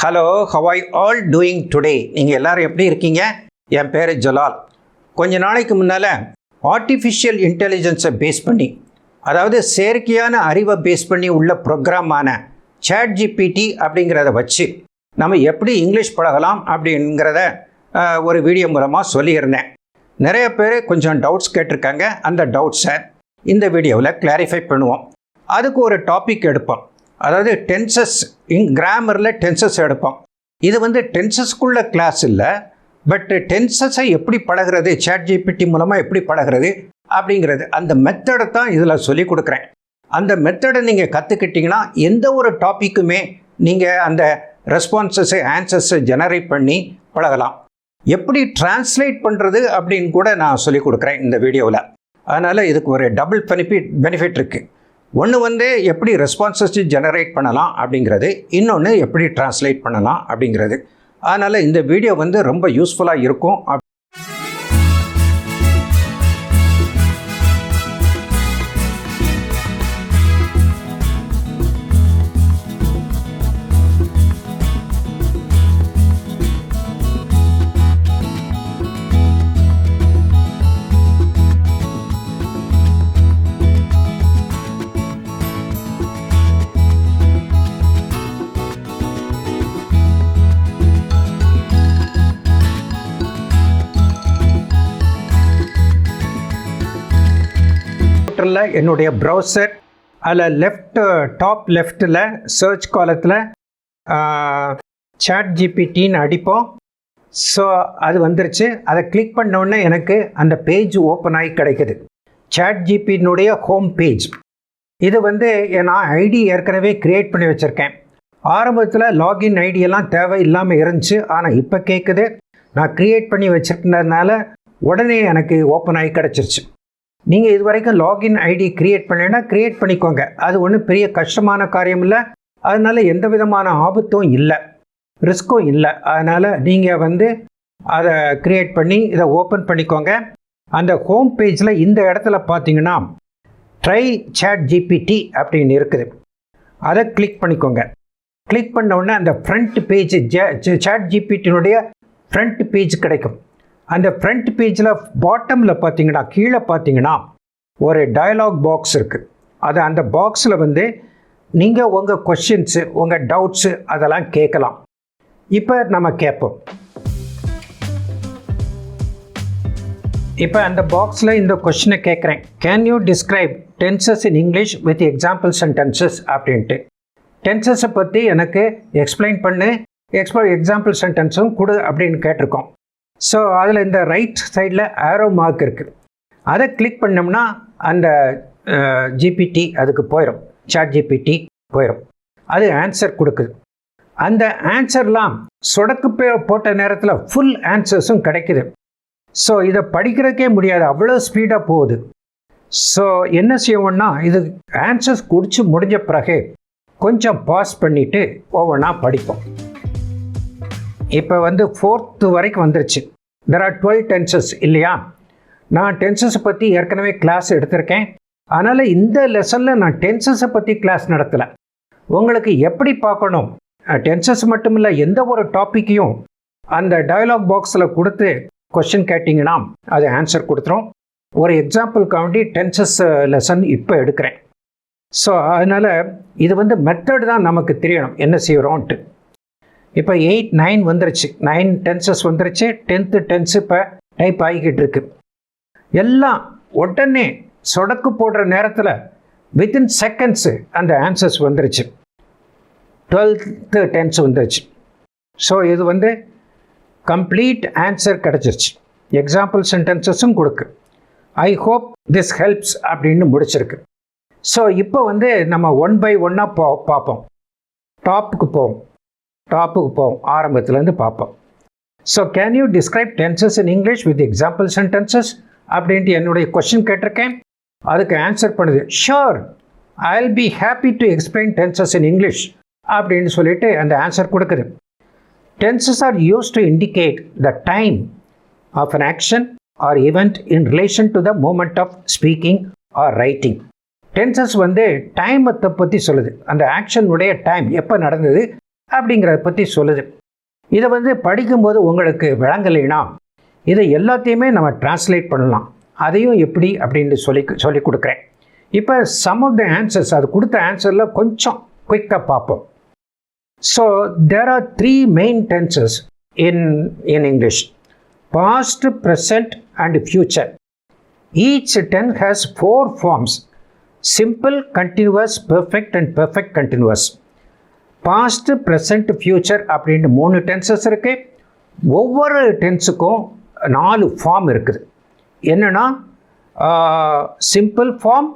Hello, how are you all doing today? நீங்கள் எல்லோரும் எப்படி இருக்கீங்க? என் பேர் ஜலால். கொஞ்ச நாளைக்கு முன்னால் ஆர்டிஃபிஷியல் இன்டெலிஜென்ஸை பேஸ் பண்ணி, அதாவது செயற்கையான அறிவை பேஸ் பண்ணி உள்ள ப்ரோக்ராமான Chat GPT அப்படிங்கிறத வச்சு நம்ம எப்படி இங்கிலீஷ் பழகலாம் அப்படிங்கிறத ஒரு வீடியோ மூலமாக சொல்லியிருந்தேன். நிறைய பேர் கொஞ்சம் டவுட்ஸ் கேட்டிருக்காங்க. அந்த டவுட்ஸை இந்த வீடியோவில் கிளாரிஃபை பண்ணுவோம். அதுக்கு ஒரு டாபிக் எடுப்போம். அதாவது டென்சஸ், கிராமரில் டென்சஸ் எடுப்போம். இது டென்சஸ்க்குள்ள கிளாஸ் இல்லை, பட் டென்சஸை எப்படி பழகிறது, Chat GPT மூலமாக எப்படி பழகிறது அப்படிங்கிறது அந்த மெத்தடை தான் இதில் சொல்லிக் கொடுக்குறேன். அந்த மெத்தடை நீங்கள் கற்றுக்கிட்டிங்கன்னா எந்த ஒரு டாப்பிக்குமே நீங்கள் அந்த ரெஸ்பான்சஸை ஆன்சர்ஸை ஜெனரேட் பண்ணி பழகலாம். எப்படி டிரான்ஸ்லேட் பண்ணுறது அப்படின்னு கூட நான் சொல்லிக் கொடுக்குறேன் இந்த வீடியோவில். அதனால் இதுக்கு ஒரு டபுள் பெனிஃபிட் இருக்குது. ஒன்று எப்படி ரெஸ்பான்சஸ் ஜெனரேட் பண்ணலாம் அப்படிங்கிறது, இன்னொன்று எப்படி டிரான்ஸ்லேட் பண்ணலாம் அப்படிங்கிறது. அதனால் இந்த வீடியோ ரொம்ப யூஸ்ஃபுல்லாக இருக்கும். என்னுடைய ப்ரௌசர் அதில் டாப் லெஃப்டில் சர்ச் காலத்தில் Chat GPTன்னு அடிப்போம். ஸோ அது வந்துருச்சு. அதை கிளிக் பண்ணோடனே எனக்கு அந்த பேஜ் ஓப்பன் ஆகி கிடைக்குது. Chat GPTனுடைய ஹோம் பேஜ். இது நான் ஐடி ஏற்கனவே க்ரியேட் பண்ணி வச்சுருக்கேன். ஆரம்பத்தில் லாகின் ஐடியெல்லாம் தேவை இல்லாமல் இருந்துச்சு. ஆனால் இப்போ கேட்குது. நான் க்ரியேட் பண்ணி வச்சுருக்கிறதுனால உடனே எனக்கு ஓப்பன் ஆகி கிடச்சிருச்சு. நீங்கள் இது வரைக்கும் லாகின் ஐடி க்ரியேட் பண்ணலைன்னா க்ரியேட் பண்ணிக்கோங்க. அது ஒன்றும் பெரிய கஷ்டமான காரியம் இல்லை. அதனால் எந்த விதமான ஆபத்தும் இல்லை, ரிஸ்க்கும் இல்லை. அதனால் நீங்கள் அதை க்ரியேட் பண்ணி இதை ஓப்பன் பண்ணிக்கோங்க. அந்த ஹோம் பேஜில் இந்த இடத்துல பார்த்தீங்கன்னா ட்ரை Chat GPT அப்படின்னு இருக்குது. அதை கிளிக் பண்ணிக்கோங்க. கிளிக் பண்ண உடனே அந்த ஃப்ரண்ட் பேஜ் Chat GPTனுடைய ஃப்ரண்ட் பேஜ் கிடைக்கும். அந்த ஃப்ரண்ட் பேஜில் பாட்டமில் பார்த்தீங்கன்னா, கீழே பார்த்தீங்கன்னா ஒரு டயலாக் பாக்ஸ் இருக்குது. அது அந்த பாக்ஸில் நீங்கள் உங்கள் கொஷின்ஸு, உங்கள் டவுட்ஸு அதெல்லாம் கேட்கலாம். இப்போ நம்ம கேட்போம். இப்போ அந்த பாக்ஸில் இந்த கொஷினை கேட்குறேன். Can you describe tenses in English with example sentences அப்படின்ட்டு. டென்சஸை பற்றி எனக்கு எக்ஸ்பிளைன் பண்ணு, எக்ஸாம்பிள் சென்டென்ஸும் கொடு அப்படின்னு கேட்டிருக்கோம். ஸோ அதில் இந்த ரைட் சைடில் ஆரோ மார்க் இருக்குது. அதை கிளிக் பண்ணோம்னா அந்த ஜிபிடி அதுக்கு போயிடும், Chat GPT போயிடும். அது ஆன்சர் கொடுக்குது. அந்த ஆன்சர்லாம் சொடக்கு போட்ட நேரத்தில் ஃபுல் ஆன்சர்ஸும் கிடைக்குது. ஸோ இதை படிக்கிறதுக்கே முடியாது, அவ்வளோ ஸ்பீடாக போகுது. ஸோ என்ன செய்வோம்னா, இது ஆன்சர்ஸ் முடிஞ்ச பிறகு கொஞ்சம் பாஸ் பண்ணிவிட்டு ஒவ்வொன்றா படிப்போம். இப்போ 4th வரைக்கும் வந்துருச்சு. தெர் ஆர் 12 டென்சஸ் இல்லையா? நான் டென்சஸை பற்றி ஏற்கனவே கிளாஸ் எடுத்திருக்கேன். அதனால் இந்த லெசனில் நான் டென்சஸை பற்றி கிளாஸ் நடத்தலை. உங்களுக்கு எப்படி பார்க்கணும், டென்சஸ் மட்டும் இல்லை, எந்த ஒரு டாப்பிக்கையும் அந்த டயலாக் பாக்ஸில் கொடுத்து கொஷின் கேட்டிங்கன்னா அது ஆன்சர் கொடுத்துரும். ஒரு எக்ஸாம்பிளுக்காண்டி டென்சஸ் லெசன் இப்போ எடுக்கிறேன். ஸோ அதனால் இது மெத்தட் தான் நமக்கு தெரியணும் என்ன செய்கிறோன்ட்டு. இப்போ 8, 9 வந்துருச்சு. 9 டென்சஸ் வந்துருச்சு. 10th டென்ஸ் இப்போ டைப் ஆகிக்கிட்டு இருக்கு. எல்லாம் உடனே சொடக்கு போடுற நேரத்தில் வித்தின் செகண்ட்ஸு அந்த ஆன்சர்ஸ் வந்துருச்சு. 12th டென்ஸ் வந்துருச்சு. ஸோ இது கம்ப்ளீட் ஆன்சர் கிடச்சிருச்சு. எக்ஸாம்பிள் சென்டென்சஸும் கொடுக்கு. ஐ ஹோப் திஸ் ஹெல்ப்ஸ் அப்படின்னு முடிச்சிருக்கு. ஸோ இப்போ நம்ம ஒன் பை ஒன்னாக பார்ப்போம். டாப்புக்கு போவோம், ஆரம்பத்துலேருந்து பார்ப்போம். So can you describe tenses in English with example sentences அப்படின்ட்டு என்னுடைய கொஷின் கேட்டிருக்கேன். அதுக்கு ஆன்சர் பண்ணுது, sure I will be happy to explain tenses in English அப்படின்னு சொல்லிட்டு அந்த ஆன்சர் கொடுக்குது. Tenses are use to indicate the time of an action or event in relation to the moment of speaking or writing. Tenses டைமத்தை பற்றி சொல்லுது. அந்த ஆக்ஷனுடைய time எப்போ நடந்தது, அப்படிங்கிறத பற்றி சொல்லுது. இதை வந்து படிக்கும்போது உங்களுக்கு விளங்கலைன்னா இதை எல்லாத்தையுமே நம்ம டிரான்ஸ்லேட் பண்ணலாம். அதையும் எப்படி அப்படின்னு சொல்லி கொடுக்குறேன். இப்போ சம் ஆஃப் த ஆன்சர்ஸ், அது கொடுத்த ஆன்சரில் கொஞ்சம் குயிக்காக பார்ப்போம். So there are 3 main tenses in English: past, present and future. Each tense has 4 forms: simple, continuous, perfect and perfect continuous. Past, present, future அப்படின்னு 3 டென்சஸ் இருக்குது. ஒவ்வொரு டென்ஸுக்கும் 4 ஃபார்ம் இருக்குது. என்னென்னா simple form,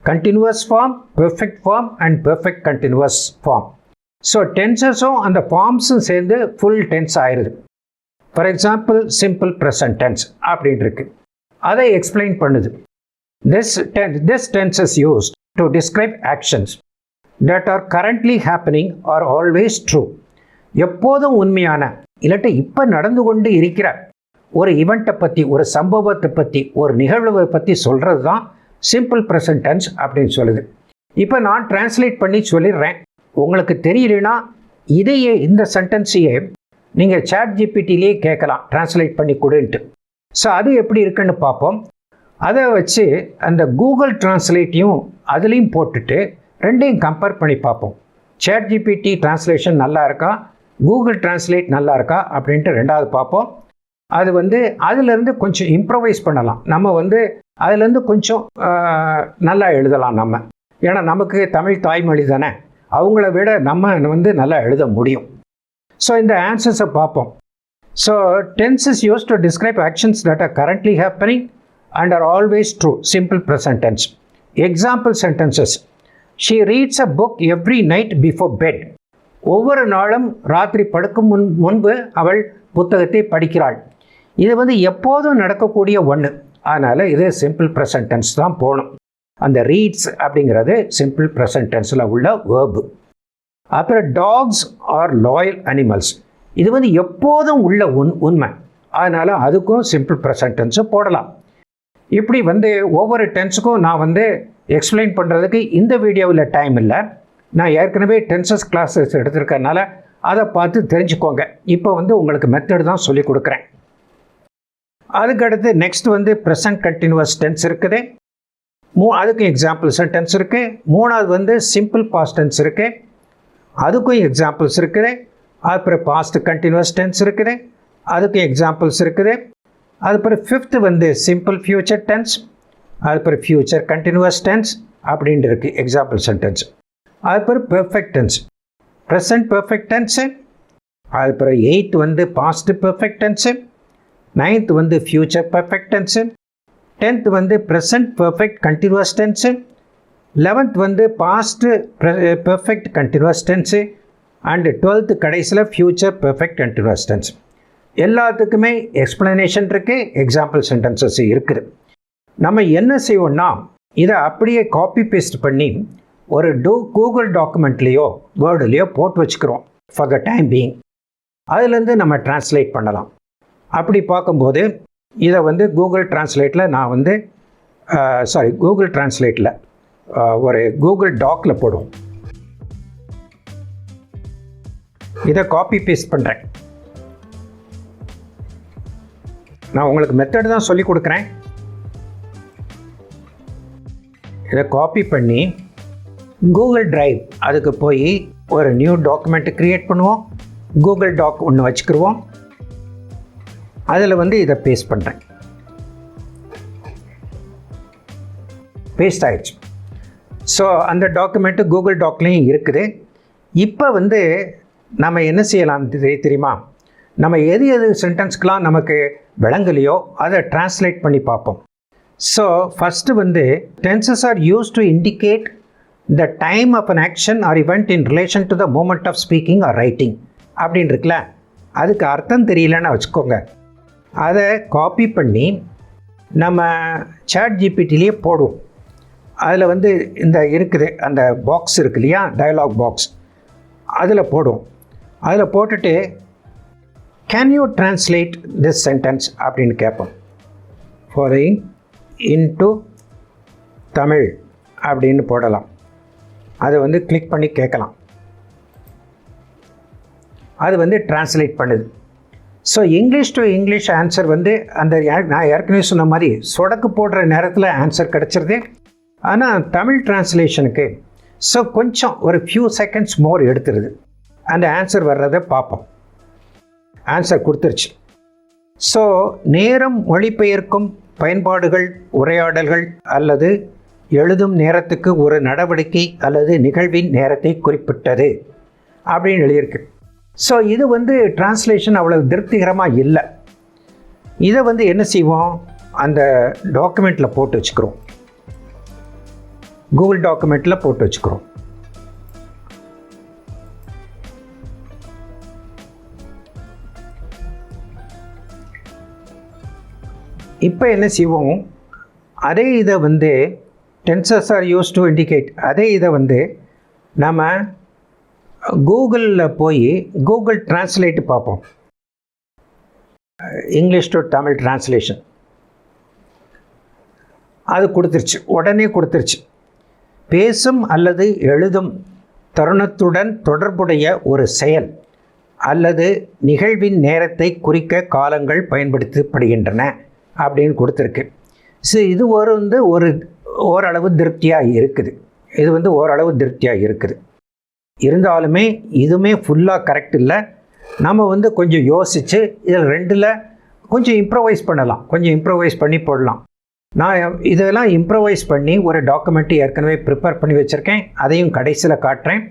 continuous form, perfect form and perfect continuous form. So டென்சஸும் அந்த ஃபார்ம்ஸும் சேர்ந்து full tense ஆயிடுது. For example simple present tense அப்படின்னு இருக்கு. அதை எக்ஸ்பிளைன் பண்ணுது. This tense is used to describe actions that are currently happening or always true. எப்போதும் உண்மையான இல்லாட்டி இப்போ நடந்து கொண்டு இருக்கிற ஒரு ஈவெண்ட்டை பற்றி, ஒரு சம்பவத்தை பற்றி, ஒரு நிகழ்வை பற்றி சொல்கிறது தான் சிம்பிள் ப்ரெசன்ட் டென்ஸ் அப்படின்னு சொல்லுது. இப்போ நான் டிரான்ஸ்லேட் பண்ணி சொல்லிடுறேன். உங்களுக்கு தெரியலனா இதையே, இந்த சென்டென்ஸையே நீங்கள் சாட் ஜிபிடிலேயே கேட்கலாம், டிரான்ஸ்லேட் பண்ணி கொடுன்ட்டு. ஸோ அது எப்படி இருக்குன்னு பார்ப்போம். அதை வச்சு அந்த கூகுள் டிரான்ஸ்லேட்டையும் அதுலேயும் போட்டுட்டு ரெண்டையும் கம்பேர் பண்ணி பார்ப்போம். சாட் ஜிபிடி டிரான்ஸ்லேஷன் நல்லா இருக்கா, கூகுள் டிரான்ஸ்லேட் நல்லா இருக்கா அப்படின்ட்டு ரெண்டாவது பார்ப்போம். அது வந்து அதிலேருந்து கொஞ்சம் இம்ப்ரவைஸ் பண்ணலாம். நம்ம வந்து அதிலேருந்து கொஞ்சம் நல்லா எழுதலாம் நம்ம. ஏன்னா நமக்கு தமிழ் தாய்மொழி தானே, அவங்கள விட நம்ம வந்து நல்லா எழுத முடியும். ஸோ இந்த ஆன்சர்ஸை பார்ப்போம். So tense is use to describe actions that are currently happening and are always true. Simple present tense. Example sentences: she reads a book every night before bed. ஒவ்வொரு நாளும் ராத்திரி படுக்கும் முன்பு அவள் புத்தகத்தை படிக்கிறாள். இது வந்து எப்போதும் நடக்கக்கூடிய ஒன்று. அதனால் இது சிம்பிள் ப்ரெசன்ட் டென்ஸ் தான் போகணும். அந்த ரீட்ஸ் அப்படிங்கிறது சிம்பிள் ப்ரெசன்ட் டென்ஸில் உள்ள வேர்பு. அப்புறம் டாக்ஸ் ஆர் லாயல் அனிமல்ஸ். இது வந்து எப்போதும் உள்ள உண்மை. அதனால் அதுக்கும் சிம்பிள் ப்ரெசன்ட் டென்ஸு போடலாம். இப்படி வந்து ஒவ்வொரு டென்ஸுக்கும் நான் வந்து எக்ஸ்பிளைன் பண்ணுறதுக்கு இந்த வீடியோவில் டைம் இல்லை. நான் ஏற்கனவே டென்சஸ் கிளாஸஸ் எடுத்திருக்கறனால அதை பார்த்து தெரிஞ்சுக்கோங்க. இப்போ வந்து உங்களுக்கு மெத்தட் தான் சொல்லி கொடுக்குறேன். அதுக்கடுத்து நெக்ஸ்ட் வந்து ப்ரெசன்ட் கண்டினியூவஸ் டென்ஸ் இருக்குது. அதுக்கும் எக்ஸாம்பிள் சென்டென்ஸ் இருக்குது. மூணாவது வந்து சிம்பிள் பாஸ்ட் டென்ஸ் இருக்குது, அதுக்கும் எக்ஸாம்பிள்ஸ் இருக்குது. அப்புறம் பாஸ்ட் கண்டினியூவஸ் டென்ஸ் இருக்குது, அதுக்கும் எக்ஸாம்பிள்ஸ் இருக்குது. அதுக்கப்புறம் ஃபிஃப்த்து வந்து சிம்பிள் ஃபியூச்சர் டென்ஸ், அதுக்கப்புறம் ஃபியூச்சர் கண்டினியூவஸ் டென்ஸ் அப்படின்ட்டு இருக்குது எக்ஸாம்பிள் சென்டென்ஸ். அதுக்கப்புறம் perfect tense, present perfect tense. அதுக்கப்புறம் 8th வந்து பாஸ்ட் பெர்ஃபெக்ட் டென்ஸு, 9th வந்து ஃபியூச்சர் பெர்ஃபெக்ட் டென்ஸு, 10th வந்து present perfect continuous tense, 11th வந்து past perfect continuous tense, and 12th கடைசியில் ஃபியூச்சர் பெர்ஃபெக்ட் கண்டினியூவஸ் டென்ஸ். எல்லாத்துக்குமே explanation இருக்குது, example sentences இருக்குது. நம்ம என்ன செய்வோம்னா இதை அப்படியே காப்பி பேஸ்ட் பண்ணி ஒரு கூகுள் டாக்குமெண்ட்லேயோ வேர்டுலேயோ போட்டு வச்சுக்கிறோம் ஃபார் த டைம் பீயிங். அதுலேருந்து நம்ம டிரான்ஸ்லேட் பண்ணலாம். அப்படி பார்க்கும்போது இதை வந்து கூகுள் டிரான்ஸ்லேட்டில் நான் வந்து கூகுள் டிரான்ஸ்லேட்டில் ஒரு கூகுள் டாக்கில் போடுவோம். இதை காப்பி பேஸ்ட் பண்ணுறேன். நான் உங்களுக்கு மெத்தட் தான் சொல்லி கொடுக்குறேன். இதை காப்பி பண்ணி கூகுள் டிரைவ் அதுக்கு போய் ஒரு நியூ டாக்குமெண்ட்டு க்ரியேட் பண்ணுவோம். கூகுள் டாக் ஒன்று வச்சுக்கிடுவோம். அதில் வந்து இதை பேஸ்ட் பண்ணுறேன். பேஸ்ட் ஆயிடுச்சு. ஸோ அந்த டாக்குமெண்ட்டு கூகுள் டாக்லேயும் இருக்குது. இப்போ வந்து நம்ம என்ன செய்யலாம் தெரியுமா? நம்ம எது சென்டென்ஸ்க்கெலாம் நமக்கு விளங்கலையோ அதை டிரான்ஸ்லேட் பண்ணி பார்ப்போம். ஸோ ஃபஸ்ட்டு வந்து tenses are use to indicate the time of an action or event in relation to the moment of speaking or writing அப்படின்னு இருக்குல்ல, அதுக்கு அர்த்தம் தெரியலன்னு வச்சுக்கோங்க. அதை காப்பி பண்ணி நம்ம சாட் ஜிபிடிலேயே போடுவோம். அதில் வந்து இந்த இருக்குது அந்த பாக்ஸ் இருக்கு இல்லையா, டயலாக் பாக்ஸ், அதில் போடுவோம். அதில் போட்டுட்டு can you translate this sentence அப்படின்னு கேட்போம். ஃபாரிங் இன்டு தமிழ் அப்படின்னு போடலாம். அதை வந்து கிளிக் பண்ணி கேட்கலாம். அது வந்து டிரான்ஸ்லேட் பண்ணுது. So English to English answer வந்து அந்த நான் ஏற்கனவே சொன்ன மாதிரி சொடக்கு போடுற நேரத்தில் ஆன்சர் கிடச்சிருது. ஆனால் தமிழ் டிரான்ஸ்லேஷனுக்கு ஸோ கொஞ்சம் ஒரு ஃபியூ செகண்ட்ஸ் மோர் எடுத்துருது. அந்த ஆன்சர் வர்றதை பார்ப்போம். ஆன்சர் கொடுத்துருச்சு. ஸோ நேரம் மொழிபெயர்க்கும் பயன்பாடுகள் உரையாடல்கள் அல்லது எழுதும் நேரத்துக்கு ஒரு நடவடிக்கை அல்லது நிகழ்வின் நேரத்தை குறிப்பிட்டது அப்படின்னு எழுதியிருக்கு. ஸோ இது வந்து டிரான்ஸ்லேஷன் அவ்வளோ திருப்திகரமாக இல்லை. இதை வந்து என்ன செய்வோம், அந்த டாக்குமெண்ட்டில் போட்டு வச்சுக்கிறோம், கூகுள் டாக்குமெண்ட்டில் போட்டு வச்சுக்கிறோம். இப்போ என்ன செய்வோம், அதே இதை வந்து tenses are use to indicate, அதே இதை வந்து நம்ம கூகுளில் போய் கூகுள் டிரான்ஸ்லேட்டு பார்ப்போம். இங்கிலீஷ் டு தமிழ் டிரான்ஸ்லேஷன் அது கொடுத்துருச்சு, உடனே கொடுத்துருச்சு. பேசும் அல்லது எழுதும் தருணத்துடன் தொடர்புடைய ஒரு செயல் அல்லது நிகழ்வின் நேரத்தை குறிக்க காலங்கள் பயன்படுத்தப்படுகின்றன அப்படின்னு கொடுத்துருக்கு. ஸோ இது வந்து ஓரளவு திருப்தியாக இருக்குது. இது வந்து ஓரளவு திருப்தியாக இருக்குது. இருந்தாலுமே இதுவுமே ஃபுல்லாக கரெக்ட் இல்லை. நம்ம வந்து கொஞ்சம் யோசித்து இதில் ரெண்டில் கொஞ்சம் இம்ப்ரவைஸ் பண்ணலாம், கொஞ்சம் இம்ப்ரவைஸ் பண்ணி போடலாம். நான் இதெல்லாம் இம்ப்ரவைஸ் பண்ணி ஒரு டாக்குமெண்ட்டு ஏற்கனவே ப்ரிப்பேர் பண்ணி வச்சுருக்கேன், அதையும் கடைசியில் காட்டுறேன்.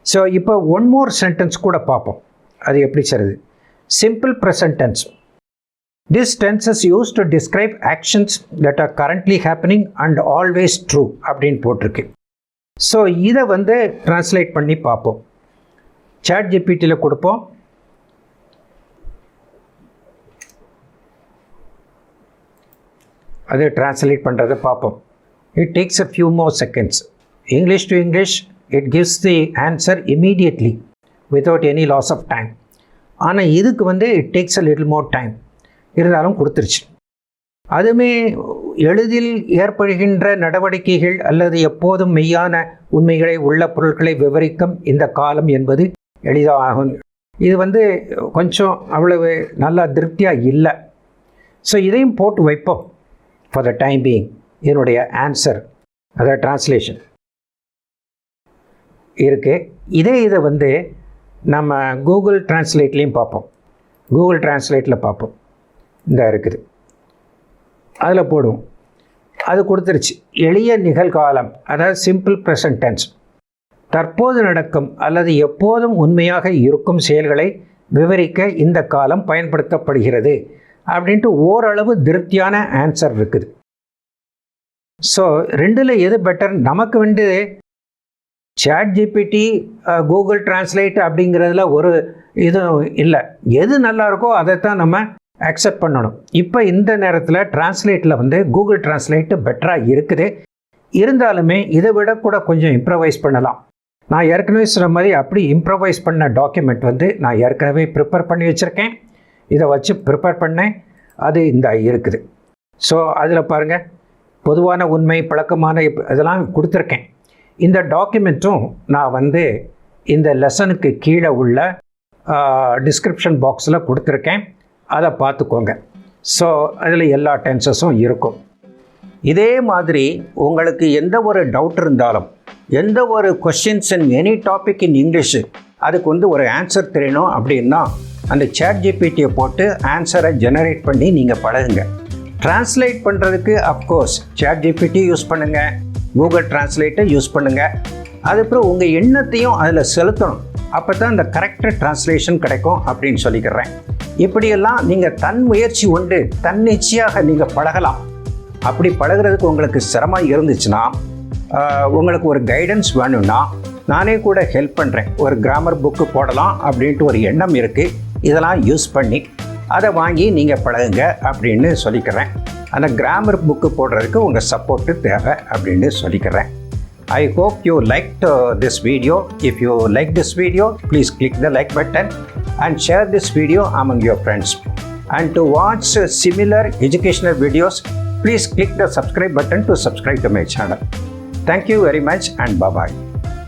ஸோ இப்போ ஒன் மோர் சென்டென்ஸ் கூட பார்ப்போம், அது எப்படி செய்கிறது. Simple present tense. This tense is used to describe actions that are currently happening and always true அப்படின்னு போட்டிருக்கு. ஸோ இதை வந்து டிரான்ஸ்லேட் பண்ணி பார்ப்போம். Chat GPTயில் கொடுப்போம். அது டிரான்ஸ்லேட் பண்ணுறதை பார்ப்போம். It takes a few more seconds. English to English, it gives the answer immediately without any loss of time. ஆனால் இதுக்கு வந்து it takes a little more time. இருந்தாலும் கொடுத்துருச்சு. அதுவுமே எளிதில் ஏற்படுகின்ற நடவடிக்கைகள் அல்லது எப்போதும் மெய்யான உண்மைகளை உள்ள பொருட்களை விவரிக்கும் இந்த காலம் என்பது எளிதாகும். இது வந்து கொஞ்சம் அவ்வளவு நல்லா திருப்தியாக இல்லை. ஸோ இதையும் போட்டு வைப்போம் ஃபார் த டைம் பீயிங். இதனுடைய ஆன்சர் அதாவது டிரான்ஸ்லேஷன் இருக்குது. இதை வந்து நம்ம கூகுள் டிரான்ஸ்லேட்லேயும் பார்ப்போம். கூகுள் டிரான்ஸ்லேட்டில் பார்ப்போம். இந்த இருக்குது, அதில் போடுவோம். அது கொடுத்துருச்சு. எளிய நிகழ்காலம் அதாவது சிம்பிள் ப்ரெசன்ட் டென்ஸ், தற்போது நடக்கும் அல்லது எப்போதும் உண்மையாக இருக்கும் செயல்களை விவரிக்க இந்த காலம் பயன்படுத்தப்படுகிறது அப்படின்ட்டு ஓரளவு திருப்தியான ஆன்சர் இருக்குது. ஸோ ரெண்டில் எது பெட்டர்? நமக்கு வந்து Chat GPT, கூகுள் டிரான்ஸ்லேட் அப்படிங்கிறதுல ஒரு இதுவும் இல்லை. எது நல்லா இருக்கோ அதைத்தான் நம்ம அக்செப்ட் பண்ணணும். இப்போ இந்த நேரத்தில் டிரான்ஸ்லேட்டில் வந்து கூகுள் டிரான்ஸ்லேட்டு பெட்டராக இருக்குது. இருந்தாலுமே இதை விட கூட கொஞ்சம் இம்ப்ரவைஸ் பண்ணலாம். நான் ஏற்கனவே சொன்ன மாதிரி அப்படி இம்ப்ரவைஸ் பண்ண டாக்குமெண்ட் வந்து நான் ஏற்கனவே ப்ரிப்பேர் பண்ணி வச்சுருக்கேன். இதை வச்சு ப்ரிப்பேர் பண்ணேன், அது இந்த இருக்குது. ஸோ அதில் பாருங்கள், பொதுவான உண்மை, பழக்கமான இதெல்லாம் கொடுத்துருக்கேன். இந்த டாக்குமெண்ட்டும் நான் வந்து இந்த லெசனுக்கு கீழே உள்ள டிஸ்கிரிப்ஷன் பாக்ஸில் கொடுத்துருக்கேன், அதை பார்த்துக்கோங்க. ஸோ அதில் எல்லா டென்சஸும் இருக்கும். இதே மாதிரி உங்களுக்கு எந்த ஒரு டவுட் இருந்தாலும், எந்த ஒரு questions in any topic in English அதுக்கு வந்து ஒரு ஆன்சர் தெரியணும் அப்படின்னா அந்த Chat GPTயை போட்டு ஆன்சரை ஜெனரேட் பண்ணி நீங்கள் பழகுங்க. ட்ரான்ஸ்லேட் பண்ணுறதுக்கு அஃப்கோர்ஸ் Chat GPT யூஸ் பண்ணுங்கள், கூகுள் டிரான்ஸ்லேட்டை யூஸ் பண்ணுங்கள். அதுக்கப்புறம் உங்கள் எண்ணத்தையும் அதில் செலுத்தணும். அப்போ தான் அந்த கரெக்டாக டிரான்ஸ்லேஷன் கிடைக்கும் அப்படின்னு சொல்லிக்கிறேன். இப்படியெல்லாம் நீங்கள் தன் முயற்சி உண்டு தன்னிச்சையாக நீங்கள் பழகலாம். அப்படி பழகிறதுக்கு உங்களுக்கு சிரமம் இருந்துச்சுன்னா, உங்களுக்கு ஒரு கைடன்ஸ் வேணும்னா நானே கூட ஹெல்ப் பண்ணுறேன். ஒரு கிராமர் புக்கு போடலாம் அப்படின்ட்டு ஒரு எண்ணம் இருக்குது. இதெல்லாம் யூஸ் பண்ணி அதை வாங்கி நீங்கள் பழகுங்க அப்படின்னு சொல்லிக்கிறேன். அந்த கிராமர் புக்கு போடுறதுக்கு உங்கள் சப்போர்ட்டு தேவை அப்படின்னு சொல்லிக்கிறேன். I hope you liked this video. If you like this video, please click the like button and share this video among your friends. And to watch similar educational videos, please click the subscribe button to subscribe to my channel. Thank you very much and bye-bye.